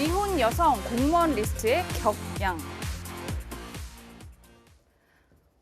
미혼 여성 공무원 리스트의 격양.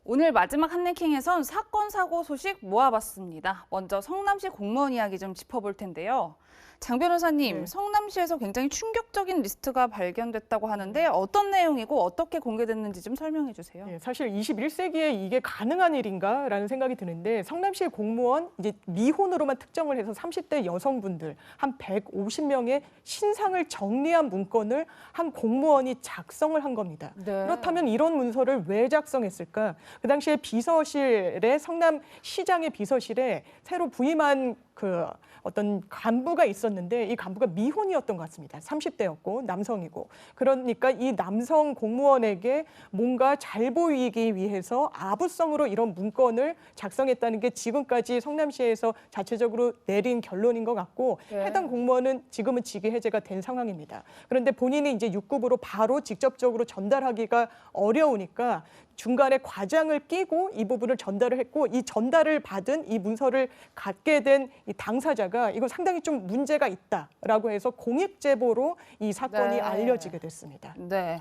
오늘 마지막 한랭킹에선 사건, 사고 소식 모아봤습니다. 먼저 성남시 공무원 이야기 좀 짚어볼 텐데요. 장 변호사님, 네. 성남시에서 굉장히 충격적인 리스트가 발견됐다고 하는데 어떤 내용이고 어떻게 공개됐는지 좀 설명해 주세요. 네, 사실 21세기에 이게 가능한 일인가라는 생각이 드는데 성남시의 공무원 이제 미혼으로만 특정을 해서 30대 여성분들 한 150명의 신상을 정리한 문건을 한 공무원이 작성을 한 겁니다. 네. 그렇다면 이런 문서를 왜 작성했을까? 그 당시에 비서실에 성남시장의 비서실에 새로 부임한 그 어떤 간부가 있었는데 이 간부가 미혼이었던 것 같습니다. 30대였고 남성이고. 그러니까 이 남성 공무원에게 뭔가 잘 보이기 위해서 아부성으로 이런 문건을 작성했다는 게 지금까지 성남시에서 자체적으로 내린 결론인 것 같고 네. 해당 공무원은 지금은 직위 해제가 된 상황입니다. 그런데 본인이 이제 6급으로 바로 직접적으로 전달하기가 어려우니까 중간에 과장을 끼고 이 부분을 전달을 했고 이 전달을 받은 이 문서를 갖게 된 이 당사자가 이거 상당히 좀 문제가 있다라고 해서 공익 제보로 이 사건이 네. 알려지게 됐습니다. 네.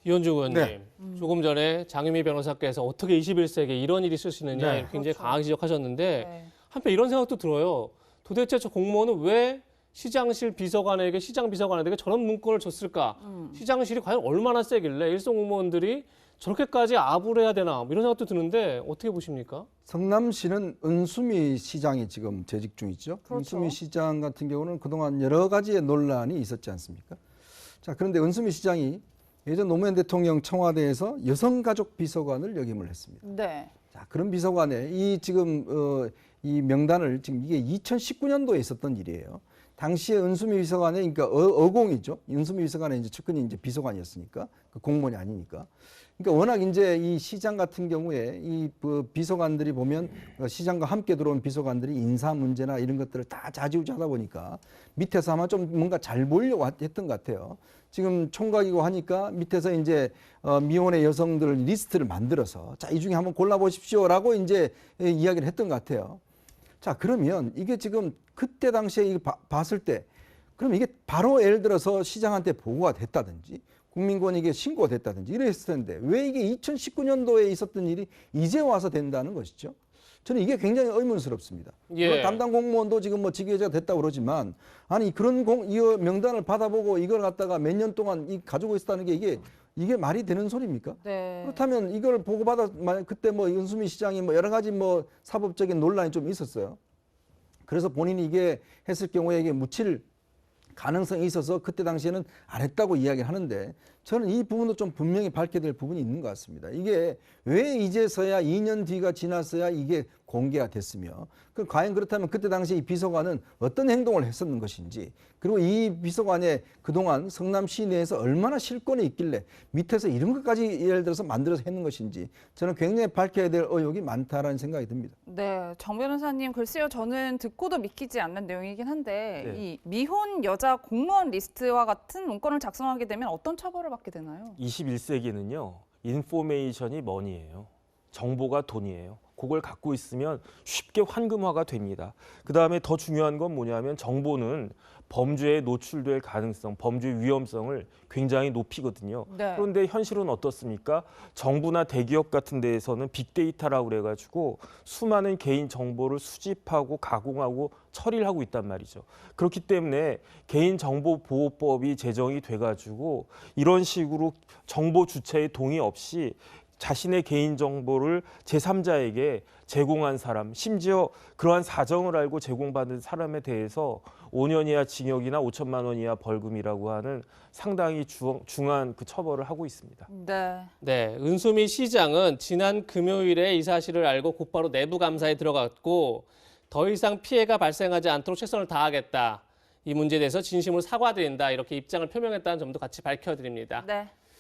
이현주 의원님, 네. 조금 전에 장유미 변호사께서 어떻게 21세기에 이런 일이 있을 수 있느냐 네. 굉장히 그렇죠. 강하게 지적하셨는데 네. 한편 이런 생각도 들어요. 도대체 저 공무원은 왜 시장실 비서관에게 시장 비서관에게 저런 문건을 줬을까? 시장실이 과연 얼마나 세길래 일선 공무원들이 저렇게까지 아부를 해야 되나? 뭐 이런 생각도 드는데 어떻게 보십니까? 성남시는 은수미 시장이 지금 재직 중이죠. 그렇죠. 은수미 시장 같은 경우는 그동안 여러 가지의 논란이 있었지 않습니까? 자, 그런데 은수미 시장이 예전 노무현 대통령 청와대에서 여성가족 비서관을 역임을 했습니다. 네. 자, 그런 비서관에 이 지금 이 명단을 지금 이게 2019년도에 있었던 일이에요. 당시에 은수미 비서관의 그러니까 어공이죠. 은수미 비서관의 이제 측근이 이제 비서관이었으니까 그 공무원이 아니니까. 그러니까 워낙 이제 이 시장 같은 경우에 이 비서관들이 보면 시장과 함께 들어온 비서관들이 인사 문제나 이런 것들을 다 좌지우지하다 보니까 밑에서 아마 좀 뭔가 잘 보이려고 했던 것 같아요. 지금 총각이고 하니까 밑에서 이제 미혼의 여성들 리스트를 만들어서 자, 이 중에 한번 골라보십시오라고 이제 이야기를 했던 것 같아요. 자, 그러면 이게 지금 그때 당시에 이거 봤을 때 그럼 이게 바로 예를 들어서 시장한테 보고가 됐다든지 국민권익에 신고가 됐다든지 이랬을 텐데 왜 이게 2019년도에 있었던 일이 이제 와서 된다는 것이죠. 저는 이게 굉장히 의문스럽습니다. 예. 담당 공무원도 지금 뭐 직위해제가 됐다고 그러지만 아니 그런 이 명단을 받아보고 이걸 갖다가 몇 년 동안 가지고 있었다는 게 이게 말이 되는 소리입니까? 네. 그렇다면 이걸 보고받아 그때 뭐 윤수미 시장이 뭐 여러 가지 뭐 사법적인 논란이 좀 있었어요. 그래서 본인이 이게 했을 경우에 이게 묻힐 가능성이 있어서 그때 당시에는 안 했다고 이야기를 하는데 저는 이 부분도 좀 분명히 밝혀야 될 부분이 있는 것 같습니다. 이게 왜 이제서야 2년 뒤가 지났어야 이게 공개가 됐으며 그 과연 그렇다면 그때 당시 이 비서관은 어떤 행동을 했었는 것인지 그리고 이 비서관의 그동안 성남시 내에서 얼마나 실권이 있길래 밑에서 이런 것까지 예를 들어서 만들어서 했는 것인지 저는 굉장히 밝혀야 될 의혹이 많다라는 생각이 듭니다. 네, 정 변호사님 글쎄요. 저는 듣고도 믿기지 않는 내용이긴 한데 네. 이 미혼 여자 공무원 리스트와 같은 문건을 작성하게 되면 어떤 처벌을 받게 되나요? 21세기는요. 인포메이션이 머니예요. 정보가 돈이에요. 그걸 갖고 있으면 쉽게 환금화가 됩니다. 그다음에 더 중요한 건 뭐냐면 정보는 범죄에 노출될 가능성, 범죄 위험성을 굉장히 높이거든요. 네. 그런데 현실은 어떻습니까? 정부나 대기업 같은 데에서는 빅데이터라고 그래가지고 수많은 개인 정보를 수집하고 가공하고 처리를 하고 있단 말이죠. 그렇기 때문에 개인정보보호법이 제정이 돼가지고 이런 식으로 정보 주체의 동의 없이 자신의 개인정보를 제3자에게 제공한 사람, 심지어 그러한 사정을 알고 제공받은 사람에 대해서 5년 이하 징역이나 5천만 원 이하 벌금이라고 하는 상당히 중한 그 처벌을 하고 있습니다. 네. 네, 은수미 시장은 지난 금요일에 이 사실을 알고 곧바로 내부 감사에 들어갔고 더 이상 피해가 발생하지 않도록 최선을 다하겠다. 이 문제에 대해서 진심으로 사과드린다. 이렇게 입장을 표명했다는 점도 같이 밝혀드립니다. 네.